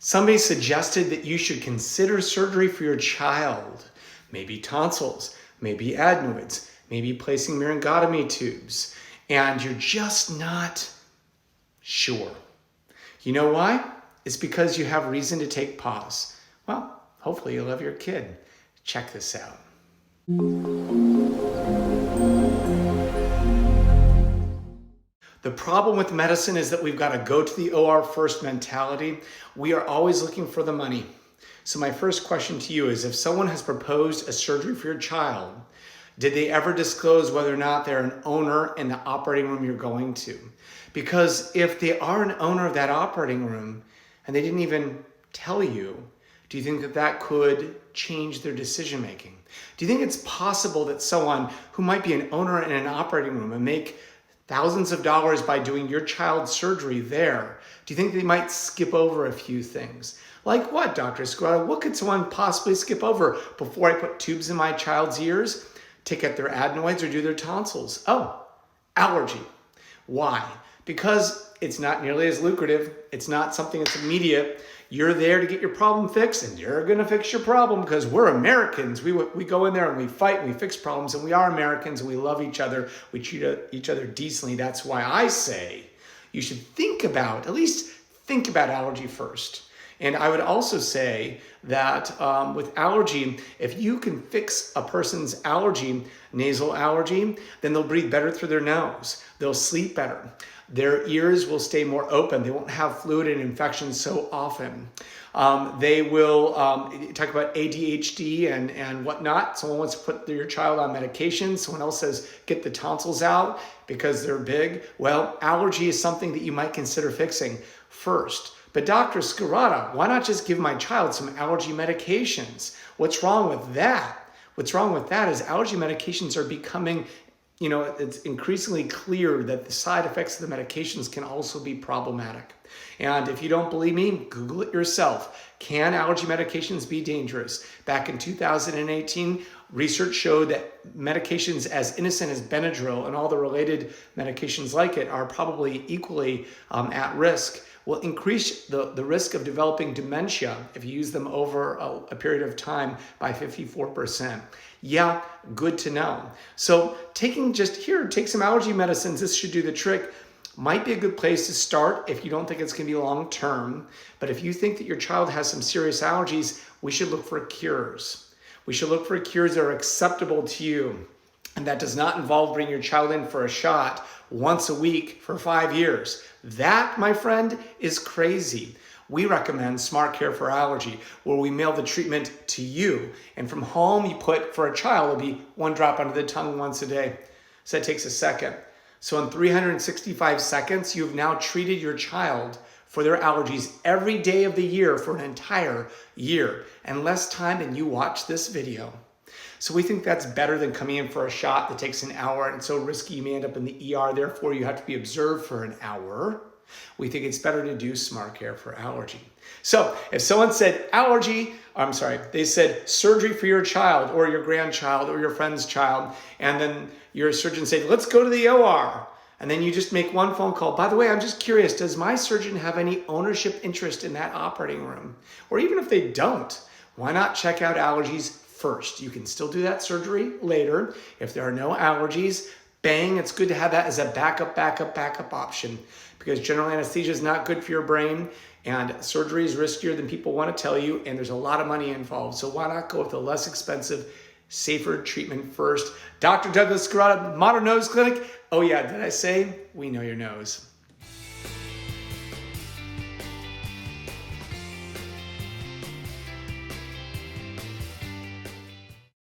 Somebody suggested that you should consider surgery for your child. Maybe tonsils, maybe adenoids, maybe placing myringotomy tubes, and you're just not sure. You know why? It's because you have reason to take pause. Well, hopefully you'll love your kid. Check this out. The problem with medicine is that we've got to go to the OR first mentality. We are always looking for the money. So my first question to you is, if someone has proposed a surgery for your child, did they ever disclose whether or not they're an owner in the operating room you're going to? Because if they are an owner of that operating room and they didn't even tell you, do you think that that could change their decision making? Do you think it's possible that someone who might be an owner in an operating room and make thousands of dollars by doing your child's surgery there, do you think they might skip over a few things? Like what, Dr. Scarata? What could someone possibly skip over before I put tubes in my child's ears? Take out their adenoids or do their tonsils? Oh, allergy. Why? Because it's not nearly as lucrative. It's not something that's immediate. You're there to get your problem fixed, and you're going to fix your problem because we're Americans. We go in there and we fight and we fix problems, and we are Americans and we love each other. We treat each other decently. That's why I say you should at least think about allergy first. And I would also say that with allergy, if you can fix a person's allergy, nasal allergy, then they'll breathe better through their nose. They'll sleep better. Their ears will stay more open. They won't have fluid and infections so often. They will talk about ADHD and whatnot. Someone wants to put your child on medication. Someone else says, get the tonsils out because they're big. Well, allergy is something that you might consider fixing first. But Dr. Scarata, why not just give my child some allergy medications? What's wrong with that? What's wrong with that is allergy medications are becoming, it's increasingly clear that the side effects of the medications can also be problematic. And if you don't believe me, Google it yourself. Can allergy medications be dangerous? Back in 2018, research showed that medications as innocent as Benadryl and all the related medications like it are probably equally at risk. Will increase the risk of developing dementia if you use them over a period of time by 54%. Yeah, good to know. So take some allergy medicines. This should do the trick. Might be a good place to start if you don't think it's going to be long term. But if you think that your child has some serious allergies, we should look for cures. We should look for cures that are acceptable to you. And that does not involve bringing your child in for a shot once a week for 5 years. That, my friend, is crazy. We recommend Smart Care for Allergy, where we mail the treatment to you. And from home, you put, for a child, it'll be 1 drop under the tongue once a day. So that takes a second. So in 365 seconds, you've now treated your child for their allergies every day of the year for an entire year. And less time than you watch this video. So we think that's better than coming in for a shot that takes an hour and it's so risky you may end up in the ER, therefore you have to be observed for an hour. We think it's better to do Smart Care for Allergy. So if someone said they said surgery for your child or your grandchild or your friend's child, and then your surgeon said, let's go to the OR. And then you just make one phone call. By the way, I'm just curious, does my surgeon have any ownership interest in that operating room? Or even if they don't, why not check out allergies first? You can still do that surgery later. If there are no allergies, bang, it's good to have that as a backup option, because general anesthesia is not good for your brain and surgery is riskier than people want to tell you, and there's a lot of money involved. So why not go with the less expensive, safer treatment first? Dr. Douglas Scarata, Modern Nose Clinic. Oh yeah, did I say we know your nose?